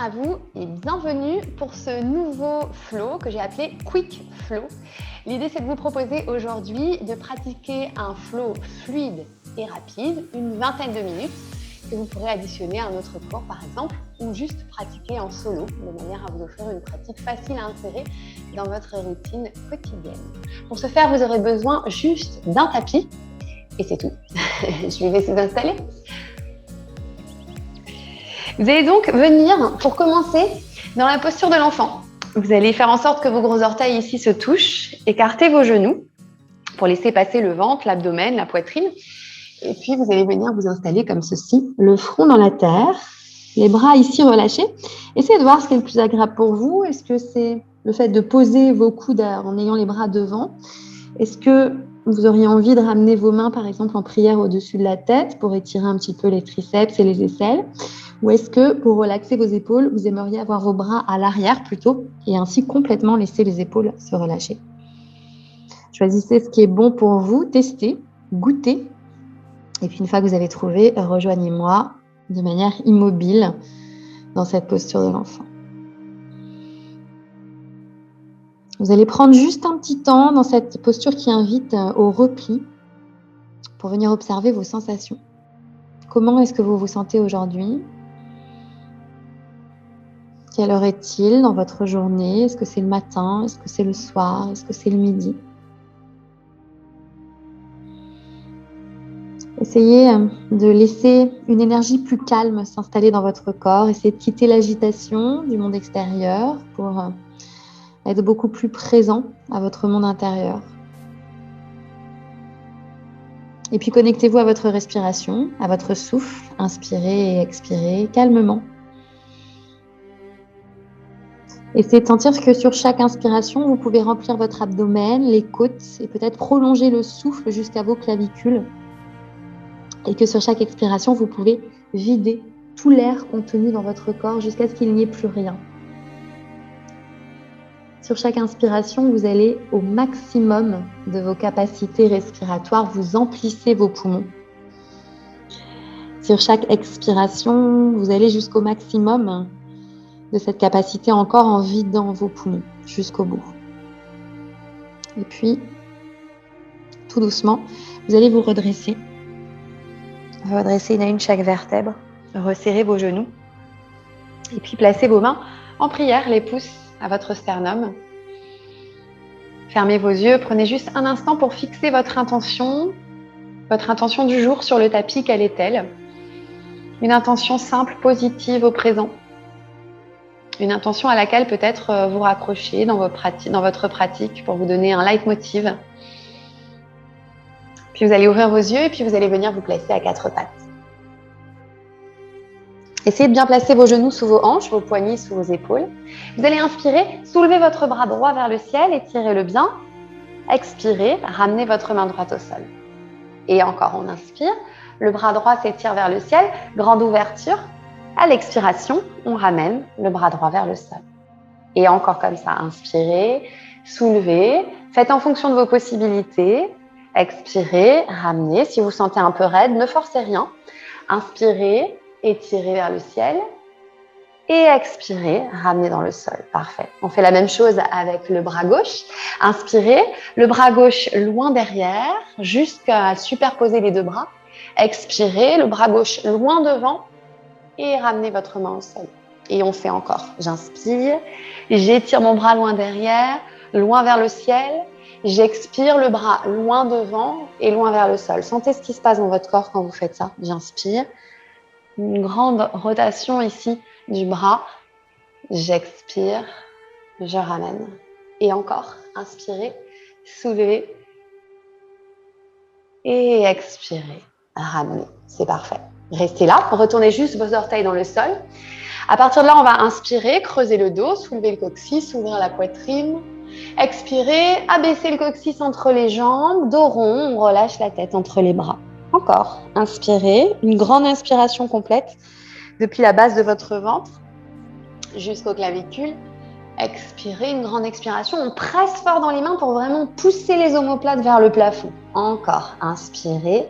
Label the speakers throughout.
Speaker 1: à vous et bienvenue pour ce nouveau flow que j'ai appelé Quick Flow. L'idée, c'est de vous proposer aujourd'hui de pratiquer un flow fluide et rapide, une vingtaine de minutes, que vous pourrez additionner à un autre cours par exemple, ou juste pratiquer en solo, de manière à vous offrir une pratique facile à insérer dans votre routine quotidienne. Pour ce faire, vous aurez besoin juste d'un tapis, et c'est tout. Je vais laisser vous installer. Vous allez donc venir, pour commencer, dans la posture de l'enfant. Vous allez faire en sorte que vos gros orteils ici se touchent, écartez vos genoux pour laisser passer le ventre, l'abdomen, la poitrine. Et puis, vous allez venir vous installer comme ceci, le front dans la terre, les bras ici relâchés. Essayez de voir ce qui est le plus agréable pour vous. Est-ce que c'est le fait de poser vos coudes en ayant les bras devant? Est-ce que vous auriez envie de ramener vos mains, par exemple, en prière au-dessus de la tête pour étirer un petit peu les triceps et les aisselles? Ou est-ce que, pour relaxer vos épaules, vous aimeriez avoir vos bras à l'arrière plutôt et ainsi complètement laisser les épaules se relâcher? Choisissez ce qui est bon pour vous, testez, goûtez. Et puis, une fois que vous avez trouvé, rejoignez-moi de manière immobile dans cette posture de l'enfant. Vous allez prendre juste un petit temps dans cette posture qui invite au repli pour venir observer vos sensations. Comment est-ce que vous vous sentez aujourd'hui ? Quelle heure est-il dans votre journée ? Est-ce que c'est le matin ? Est-ce que c'est le soir ? Est-ce que c'est le midi ? Essayez de laisser une énergie plus calme s'installer dans votre corps. Essayez de quitter l'agitation du monde extérieur pour être beaucoup plus présent à votre monde intérieur. Et puis connectez-vous à votre respiration, à votre souffle. Inspirez et expirez calmement. Essayez de sentir que sur chaque inspiration, vous pouvez remplir votre abdomen, les côtes et peut-être prolonger le souffle jusqu'à vos clavicules. Et que sur chaque expiration, vous pouvez vider tout l'air contenu dans votre corps jusqu'à ce qu'il n'y ait plus rien. Sur chaque inspiration, vous allez au maximum de vos capacités respiratoires, vous emplissez vos poumons. Sur chaque expiration, vous allez jusqu'au maximum de cette capacité encore en vidant vos poumons jusqu'au bout. Et puis, tout doucement, vous allez vous redresser. Redresser une à une chaque vertèbre. Resserrez vos genoux. Et puis, placez vos mains en prière, les pouces à votre sternum. Fermez vos yeux. Prenez juste un instant pour fixer votre intention du jour sur le tapis. Quelle est-elle ? Une intention simple, positive au présent. Une intention à laquelle peut-être vous raccrochez dans votre pratique pour vous donner un leitmotiv. Puis vous allez ouvrir vos yeux et puis vous allez venir vous placer à quatre pattes. Essayez de bien placer vos genoux sous vos hanches, vos poignets sous vos épaules. Vous allez inspirer, soulevez votre bras droit vers le ciel, étirez-le bien. Expirez, ramenez votre main droite au sol. Et encore, on inspire, le bras droit s'étire vers le ciel, grande ouverture. À l'expiration, on ramène le bras droit vers le sol. Et encore comme ça, inspirez, soulevez, faites en fonction de vos possibilités. Expirez, ramenez. Si vous sentez un peu raide, ne forcez rien. Inspirez, étirez vers le ciel. Et expirez, ramenez dans le sol. Parfait. On fait la même chose avec le bras gauche. Inspirez, le bras gauche loin derrière, jusqu'à superposer les deux bras. Expirez, le bras gauche loin devant. Et ramenez votre main au sol. Et on fait encore. J'inspire, j'étire mon bras loin derrière, loin vers le ciel. J'expire, le bras loin devant et loin vers le sol. Sentez ce qui se passe dans votre corps quand vous faites ça. J'inspire. Une grande rotation ici du bras. J'expire, je ramène. Et encore. Inspirez, soulevez. Et expirez, ramenez. C'est parfait. Restez là, retournez juste vos orteils dans le sol. À partir de là, on va inspirer, creuser le dos, soulever le coccyx, ouvrir la poitrine. Expirez, abaisser le coccyx entre les jambes, dos rond, on relâche la tête entre les bras. Encore, inspirez, une grande inspiration complète depuis la base de votre ventre jusqu'aux clavicules. Expirez, une grande expiration, on presse fort dans les mains pour vraiment pousser les omoplates vers le plafond. Encore, inspirez.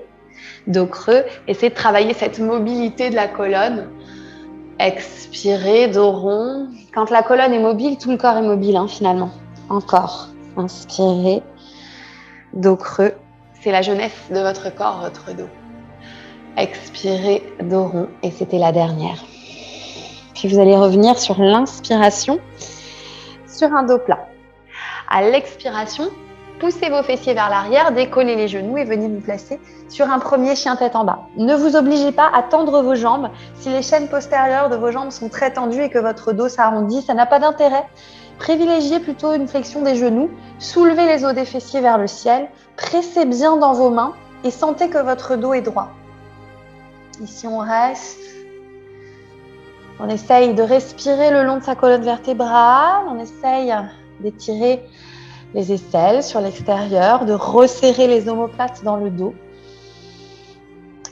Speaker 1: Dos creux, essayez de travailler cette mobilité de la colonne. Expirez, dos rond. Quand la colonne est mobile, tout le corps est mobile finalement. Encore. Inspirez, dos creux. C'est la jeunesse de votre corps, votre dos. Expirez, dos rond. Et c'était la dernière. Puis vous allez revenir sur l'inspiration, sur un dos plat. À l'expiration, poussez vos fessiers vers l'arrière, décollez les genoux et venez vous placer sur un premier chien tête en bas. Ne vous obligez pas à tendre vos jambes. Si les chaînes postérieures de vos jambes sont très tendues et que votre dos s'arrondit, ça n'a pas d'intérêt. Privilégiez plutôt une flexion des genoux. Soulevez les os des fessiers vers le ciel. Pressez bien dans vos mains et sentez que votre dos est droit. Ici, on reste. On essaye de respirer le long de sa colonne vertébrale. On essaye d'étirer les aisselles sur l'extérieur, de resserrer les omoplates dans le dos.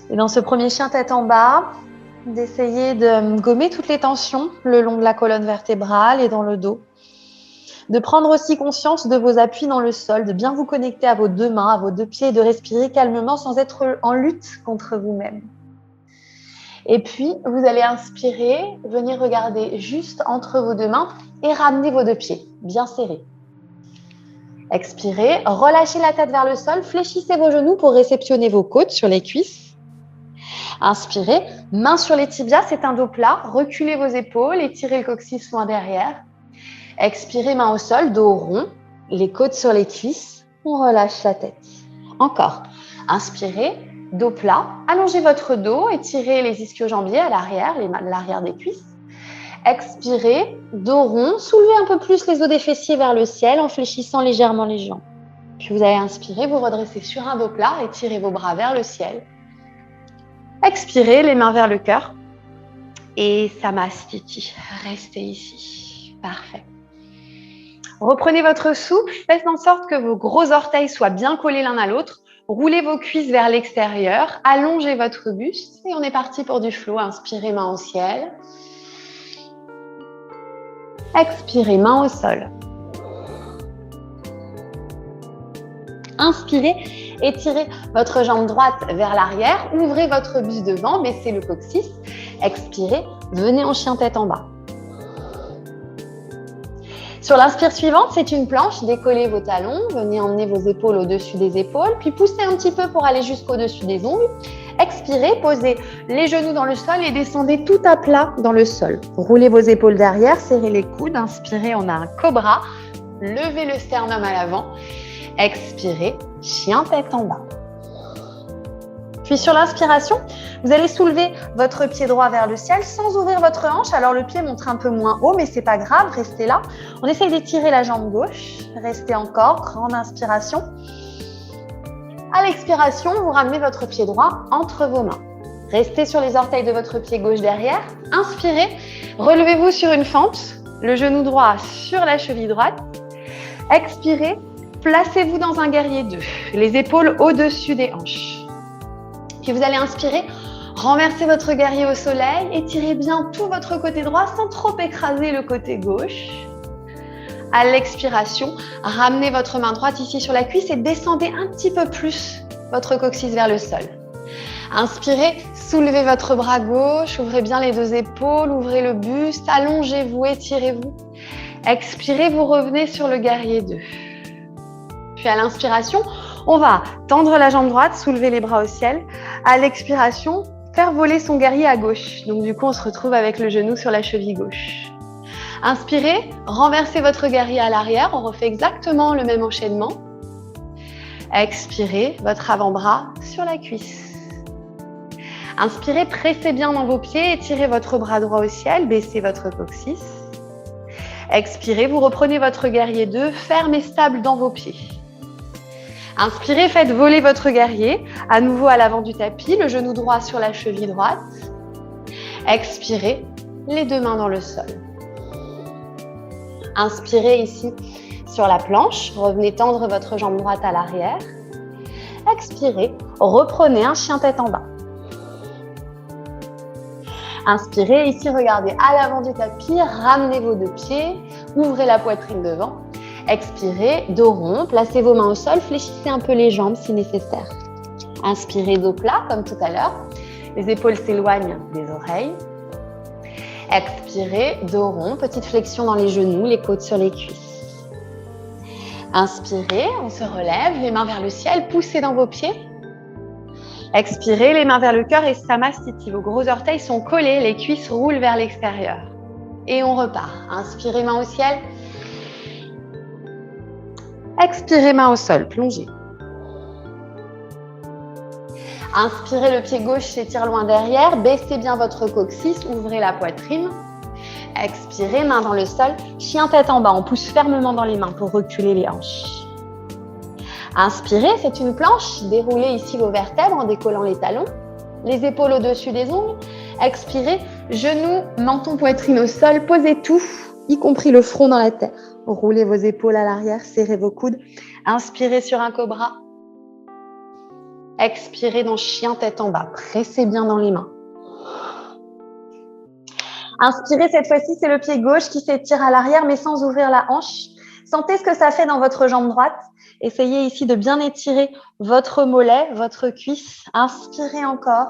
Speaker 1: Et dans ce premier chien tête en bas, d'essayer de gommer toutes les tensions le long de la colonne vertébrale et dans le dos. De prendre aussi conscience de vos appuis dans le sol, de bien vous connecter à vos deux mains, à vos deux pieds, et de respirer calmement sans être en lutte contre vous-même. Et puis, vous allez inspirer, venir regarder juste entre vos deux mains et ramener vos deux pieds, bien serrés. Expirez, relâchez la tête vers le sol, fléchissez vos genoux pour réceptionner vos côtes sur les cuisses. Inspirez, main sur les tibias, c'est un dos plat, reculez vos épaules, étirez le coccyx loin derrière. Expirez, main au sol, dos rond, les côtes sur les cuisses, on relâche la tête. Encore, inspirez, dos plat, allongez votre dos, étirez les ischio-jambiers à l'arrière, l'arrière des cuisses. Expirez, dos rond, soulevez un peu plus les os des fessiers vers le ciel en fléchissant légèrement les jambes. Puis vous allez inspirer, vous redressez sur un dos plat, étirez vos bras vers le ciel. Expirez, les mains vers le cœur. Et Samastiti, restez ici. Parfait. Reprenez votre souffle, faites en sorte que vos gros orteils soient bien collés l'un à l'autre. Roulez vos cuisses vers l'extérieur, allongez votre buste et on est parti pour du flow. Inspirez, main au ciel. Expirez, main au sol. Inspirez, étirez votre jambe droite vers l'arrière, ouvrez votre buste devant, baissez le coccyx. Expirez, venez en chien tête en bas. Sur l'inspire suivante, c'est une planche, décollez vos talons, venez emmener vos épaules au-dessus des épaules, puis poussez un petit peu pour aller jusqu'au-dessus des ongles. Expirez, posez les genoux dans le sol et descendez tout à plat dans le sol. Roulez vos épaules derrière, serrez les coudes. Inspirez, on a un cobra. Levez le sternum à l'avant. Expirez, chien tête en bas. Puis sur l'inspiration, vous allez soulever votre pied droit vers le ciel sans ouvrir votre hanche. Alors le pied monte un peu moins haut, mais c'est pas grave, restez là. On essaye d'étirer la jambe gauche. Restez encore, grande inspiration. À l'expiration, vous ramenez votre pied droit entre vos mains. Restez sur les orteils de votre pied gauche derrière. Inspirez, relevez-vous sur une fente, le genou droit sur la cheville droite. Expirez, placez-vous dans un guerrier 2, les épaules au-dessus des hanches. Puis vous allez inspirer, renversez votre guerrier au soleil, étirez bien tout votre côté droit sans trop écraser le côté gauche. À l'expiration, ramenez votre main droite ici sur la cuisse et descendez un petit peu plus votre coccyx vers le sol. Inspirez, soulevez votre bras gauche, ouvrez bien les deux épaules, ouvrez le buste, allongez-vous, étirez-vous. Expirez, vous revenez sur le guerrier 2. Puis à l'inspiration, on va tendre la jambe droite, soulever les bras au ciel. À l'expiration, faire voler son guerrier à gauche. Donc du coup, on se retrouve avec le genou sur la cheville gauche. Inspirez, renversez votre guerrier à l'arrière. On refait exactement le même enchaînement. Expirez, votre avant-bras sur la cuisse. Inspirez, pressez bien dans vos pieds, étirez votre bras droit au ciel, baissez votre coccyx. Expirez, vous reprenez votre guerrier 2, ferme et stable dans vos pieds. Inspirez, faites voler votre guerrier, à nouveau à l'avant du tapis, le genou droit sur la cheville droite. Expirez, les deux mains dans le sol. Inspirez ici sur la planche, revenez tendre votre jambe droite à l'arrière. Expirez, reprenez un chien tête en bas. Inspirez, ici regardez à l'avant du tapis, ramenez vos deux pieds, ouvrez la poitrine devant. Expirez, dos rond, placez vos mains au sol, fléchissez un peu les jambes si nécessaire. Inspirez, dos plat comme tout à l'heure, les épaules s'éloignent des oreilles. Expirez, dos rond, petite flexion dans les genoux, les côtes sur les cuisses. Inspirez, on se relève, les mains vers le ciel, poussez dans vos pieds. Expirez, les mains vers le cœur et Samastiti. Vos gros orteils sont collés, les cuisses roulent vers l'extérieur. Et on repart. Inspirez, main au ciel. Expirez, main au sol, plongez. Inspirez, le pied gauche s'étire loin derrière. Baissez bien votre coccyx, ouvrez la poitrine. Expirez, main dans le sol. Chien tête en bas, on pousse fermement dans les mains pour reculer les hanches. Inspirez, c'est une planche. Déroulez ici vos vertèbres en décollant les talons. Les épaules au-dessus des ongles. Expirez, genoux, menton, poitrine au sol. Posez tout, y compris le front dans la terre. Roulez vos épaules à l'arrière, serrez vos coudes. Inspirez sur un cobra. Expirez dans chien tête en bas. Pressez bien dans les mains. Inspirez, cette fois-ci, c'est le pied gauche qui s'étire à l'arrière, mais sans ouvrir la hanche. Sentez ce que ça fait dans votre jambe droite. Essayez ici de bien étirer votre mollet, votre cuisse. Inspirez encore.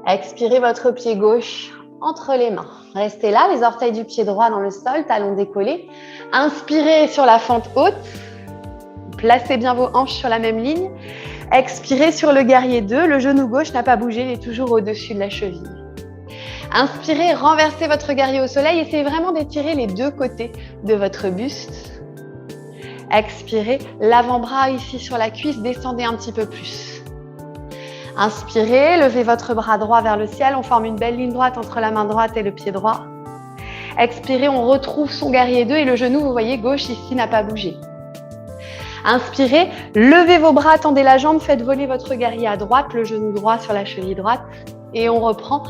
Speaker 1: Expirez votre pied gauche entre les mains. Restez là, les orteils du pied droit dans le sol, talons décollés. Inspirez sur la fente haute. Placez bien vos hanches sur la même ligne. Expirez sur le guerrier 2. Le genou gauche n'a pas bougé, il est toujours au-dessus de la cheville. Inspirez, renversez votre guerrier au soleil. Essayez vraiment d'étirer les deux côtés de votre buste. Expirez, l'avant-bras ici sur la cuisse, descendez un petit peu plus. Inspirez, levez votre bras droit vers le ciel. On forme une belle ligne droite entre la main droite et le pied droit. Expirez, on retrouve son guerrier 2 et le genou, vous voyez, gauche ici n'a pas bougé. Inspirez, levez vos bras, tendez la jambe, faites voler votre guerrier à droite, le genou droit sur la cheville droite. Et on reprend.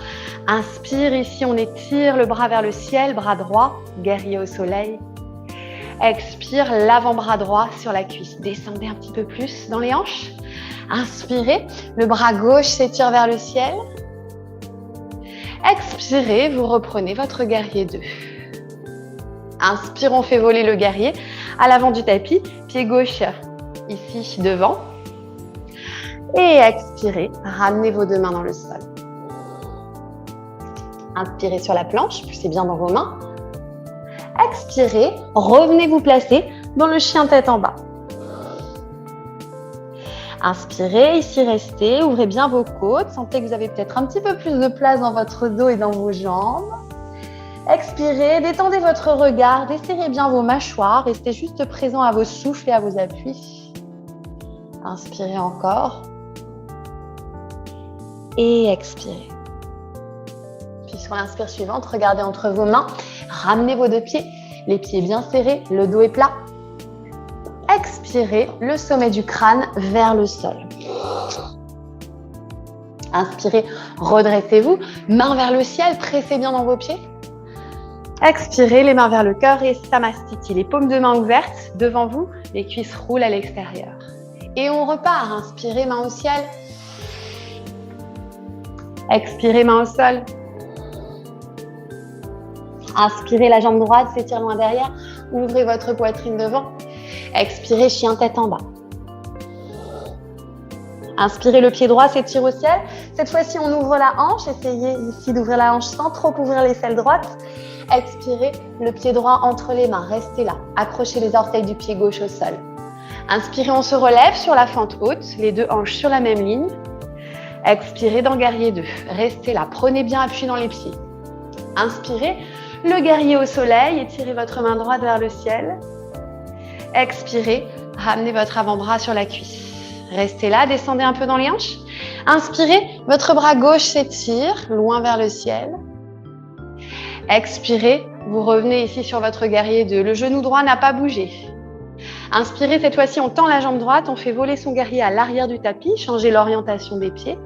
Speaker 1: Inspire, ici on étire le bras vers le ciel, bras droit, guerrier au soleil. Expire, l'avant-bras droit sur la cuisse. Descendez un petit peu plus dans les hanches. Inspirez, le bras gauche s'étire vers le ciel. Expirez, vous reprenez votre guerrier 2. Inspire, on fait voler le guerrier à l'avant du tapis, pied gauche ici devant. Et expirez, ramenez vos deux mains dans le sol. Inspirez sur la planche, poussez bien dans vos mains. Expirez, revenez vous placer dans le chien tête en bas. Inspirez, ici restez, ouvrez bien vos côtes. Sentez que vous avez peut-être un petit peu plus de place dans votre dos et dans vos jambes. Expirez, détendez votre regard, desserrez bien vos mâchoires. Restez juste présent à vos souffles et à vos appuis. Inspirez encore. Et expirez. Puis sur l'inspire suivante, regardez entre vos mains. Ramenez vos deux pieds, les pieds bien serrés, le dos est plat. Expirez, le sommet du crâne vers le sol. Inspirez, redressez-vous, mains vers le ciel, pressez bien dans vos pieds. Expirez, les mains vers le cœur et Samastiti, les paumes de main ouvertes devant vous, les cuisses roulent à l'extérieur. Et on repart, inspirez, main au ciel. Expirez, main au sol. Inspirez, la jambe droite s'étire loin derrière. Ouvrez votre poitrine devant. Expirez, chien tête en bas. Inspirez, le pied droit s'étire au ciel. Cette fois-ci, on ouvre la hanche. Essayez ici d'ouvrir la hanche sans trop ouvrir l'aisselle droite. Expirez, le pied droit entre les mains. Restez là. Accrochez les orteils du pied gauche au sol. Inspirez, on se relève sur la fente haute. Les deux hanches sur la même ligne. Expirez dans guerrier 2. Restez là. Prenez bien appui dans les pieds. Inspirez, le guerrier au soleil. Étirez votre main droite vers le ciel. Expirez, ramenez votre avant-bras sur la cuisse. Restez là, descendez un peu dans les hanches. Inspirez, votre bras gauche s'étire, loin vers le ciel. Expirez, vous revenez ici sur votre guerrier 2. Le genou droit n'a pas bougé. Inspirez, cette fois-ci, on tend la jambe droite, on fait voler son guerrier à l'arrière du tapis, changez l'orientation des pieds.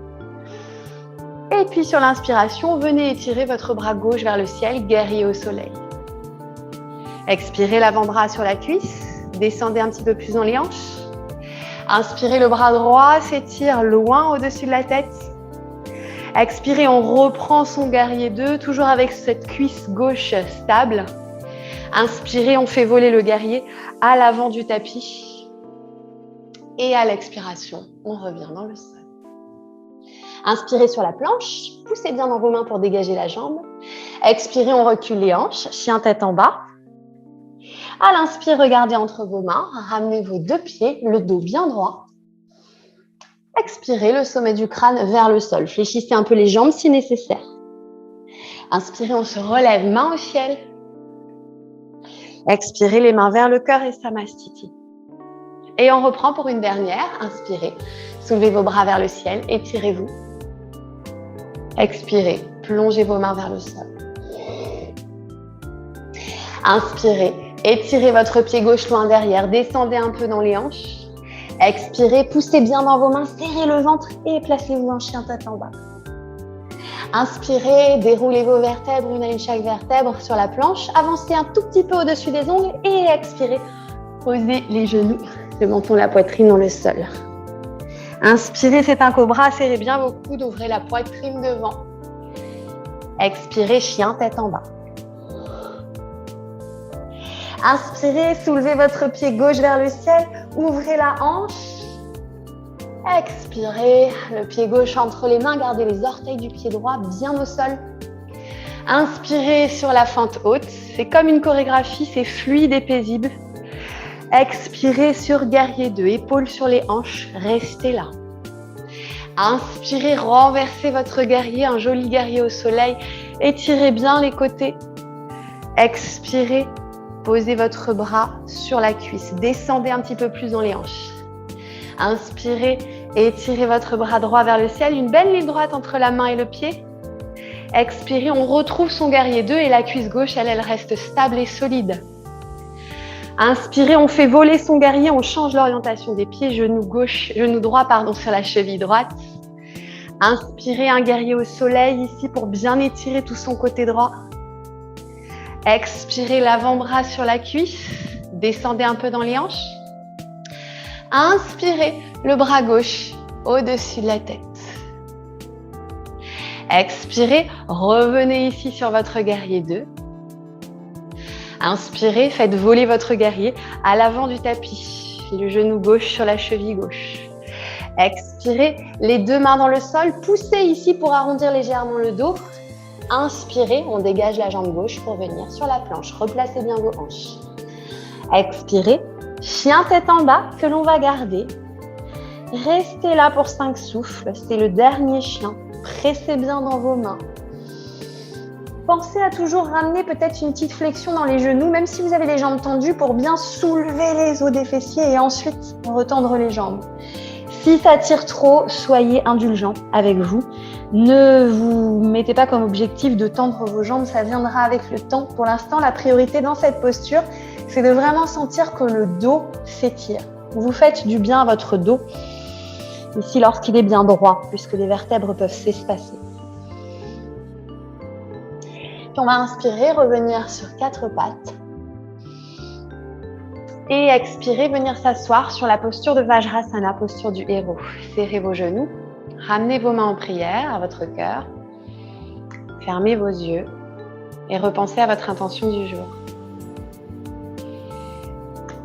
Speaker 1: Et puis sur l'inspiration, venez étirer votre bras gauche vers le ciel, guerrier au soleil. Expirez, l'avant-bras sur la cuisse. Descendez un petit peu plus dans les hanches. Inspirez, le bras droit s'étire loin au-dessus de la tête. Expirez, on reprend son guerrier 2, toujours avec cette cuisse gauche stable. Inspirez, on fait voler le guerrier à l'avant du tapis. Et à l'expiration, on revient dans le sol. Inspirez sur la planche, poussez bien dans vos mains pour dégager la jambe. Expirez, on recule les hanches, chien tête en bas. À l'inspire, regardez entre vos mains, ramenez vos deux pieds, le dos bien droit. Expirez, le sommet du crâne vers le sol. Fléchissez un peu les jambes si nécessaire. Inspirez, on se relève, main au ciel. Expirez, les mains vers le cœur et Samastiti. Et on reprend pour une dernière. Inspirez, soulevez vos bras vers le ciel, étirez-vous. Expirez, plongez vos mains vers le sol. Inspirez, étirez votre pied gauche loin derrière, descendez un peu dans les hanches. Expirez, poussez bien dans vos mains, serrez le ventre et placez-vous en chien tête en bas. Inspirez, déroulez vos vertèbres, une à une chaque vertèbre sur la planche. Avancez un tout petit peu au-dessus des ongles et expirez. Posez les genoux, le menton, la poitrine dans le sol. Inspirez, c'est un cobra, serrez bien vos coudes, ouvrez la poitrine devant. Expirez, chien tête en bas. Inspirez, soulevez votre pied gauche vers le ciel, ouvrez la hanche. Expirez, le pied gauche entre les mains, gardez les orteils du pied droit bien au sol. Inspirez sur la fente haute, c'est comme une chorégraphie, c'est fluide et paisible. Expirez sur guerrier 2, épaules sur les hanches, restez là. Inspirez, renversez votre guerrier, un joli guerrier au soleil, étirez bien les côtés. Expirez, posez votre bras sur la cuisse, descendez un petit peu plus dans les hanches. Inspirez, étirez votre bras droit vers le ciel, une belle ligne droite entre la main et le pied. Expirez, on retrouve son guerrier 2 et la cuisse gauche, elle reste stable et solide. Inspirez, on fait voler son guerrier, on change l'orientation des pieds, genou droit sur la cheville droite. Inspirez, un guerrier au soleil ici pour bien étirer tout son côté droit. Expirez, l'avant-bras sur la cuisse, descendez un peu dans les hanches. Inspirez, le bras gauche au-dessus de la tête. Expirez, revenez ici sur votre guerrier 2. Inspirez, faites voler votre guerrier à l'avant du tapis, le genou gauche sur la cheville gauche. Expirez, les deux mains dans le sol, poussez ici pour arrondir légèrement le dos. Inspirez, on dégage la jambe gauche pour venir sur la planche. Replacez bien vos hanches. Expirez, chien tête en bas que l'on va garder. Restez là pour 5 souffles, c'est le dernier chien. Pressez bien dans vos mains. Pensez à toujours ramener peut-être une petite flexion dans les genoux, même si vous avez les jambes tendues, pour bien soulever les os des fessiers et ensuite retendre les jambes. Si ça tire trop, soyez indulgent avec vous. Ne vous mettez pas comme objectif de tendre vos jambes, ça viendra avec le temps. Pour l'instant, la priorité dans cette posture, c'est de vraiment sentir que le dos s'étire. Vous faites du bien à votre dos, ici lorsqu'il est bien droit, puisque les vertèbres peuvent s'espacer. Puis on va inspirer, revenir sur 4 pattes. Et expirer, venir s'asseoir sur la posture de Vajrasana, posture du héros. Serrez vos genoux, ramenez vos mains en prière à votre cœur. Fermez vos yeux et repensez à votre intention du jour.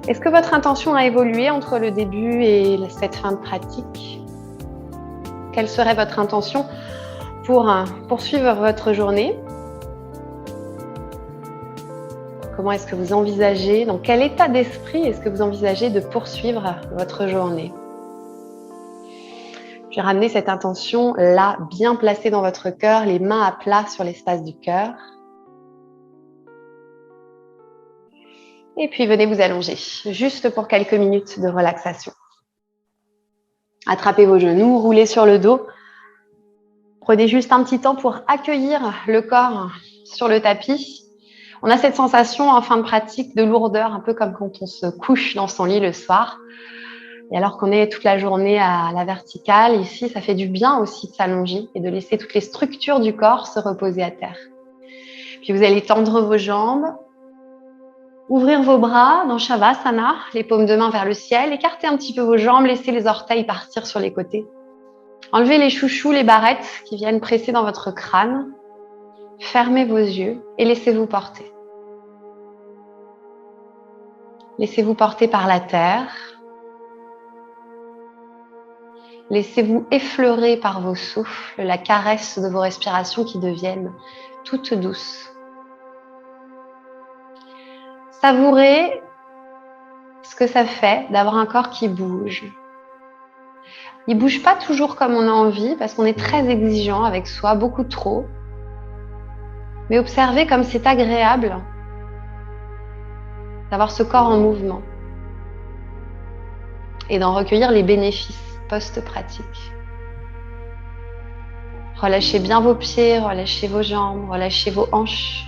Speaker 1: Est-ce que votre intention a évolué entre le début et cette fin de pratique? Quelle serait votre intention pour poursuivre votre journée? Comment est-ce que vous envisagez, dans quel état d'esprit est-ce que vous envisagez de poursuivre votre journée? Je vais ramener cette intention là, bien placée dans votre cœur, les mains à plat sur l'espace du cœur. Et puis venez vous allonger, juste pour quelques minutes de relaxation. Attrapez vos genoux, roulez sur le dos. Prenez juste un petit temps pour accueillir le corps sur le tapis. On a cette sensation en fin de pratique de lourdeur, un peu comme quand on se couche dans son lit le soir. Et alors qu'on est toute la journée à la verticale, ici, ça fait du bien aussi de s'allonger et de laisser toutes les structures du corps se reposer à terre. Puis vous allez tendre vos jambes, ouvrir vos bras dans Shavasana, les paumes de main vers le ciel, écartez un petit peu vos jambes, laissez les orteils partir sur les côtés. Enlevez les chouchous, les barrettes qui viennent presser dans votre crâne. Fermez vos yeux et laissez-vous porter. Laissez-vous porter par la terre. Laissez-vous effleurer par vos souffles, la caresse de vos respirations qui deviennent toutes douces. Savourez ce que ça fait d'avoir un corps qui bouge. Il ne bouge pas toujours comme on a envie parce qu'on est très exigeant avec soi, beaucoup trop. Mais observez comme c'est agréable d'avoir ce corps en mouvement et d'en recueillir les bénéfices post-pratique. Relâchez bien vos pieds, relâchez vos jambes, relâchez vos hanches,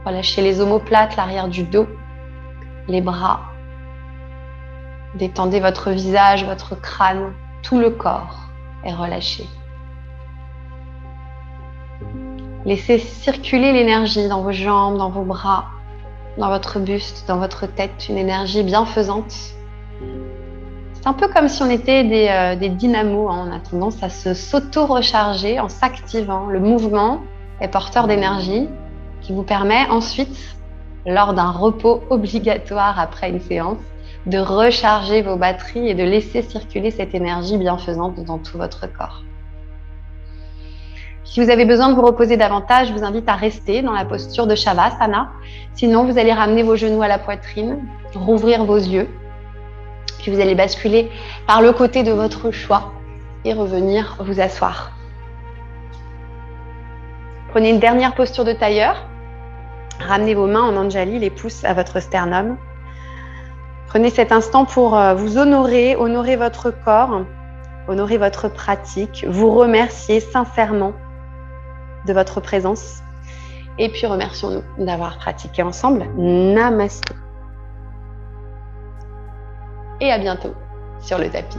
Speaker 1: relâchez les omoplates, l'arrière du dos, les bras. Détendez votre visage, votre crâne, tout le corps est relâché. Laissez circuler l'énergie dans vos jambes, dans vos bras, dans votre buste, dans votre tête, une énergie bienfaisante. C'est un peu comme si on était des dynamos, hein. On a tendance à s'auto-recharger en s'activant. Le mouvement est porteur d'énergie qui vous permet ensuite, lors d'un repos obligatoire après une séance, de recharger vos batteries et de laisser circuler cette énergie bienfaisante dans tout votre corps. Si vous avez besoin de vous reposer davantage, je vous invite à rester dans la posture de Shavasana. Sinon, vous allez ramener vos genoux à la poitrine, rouvrir vos yeux, puis vous allez basculer par le côté de votre choix et revenir vous asseoir. Prenez une dernière posture de tailleur. Ramenez vos mains en Anjali, les pouces à votre sternum. Prenez cet instant pour vous honorer votre corps, honorer votre pratique, vous remercier sincèrement de votre présence. Et puis remercions-nous d'avoir pratiqué ensemble. Namasté. Et à bientôt sur le tapis.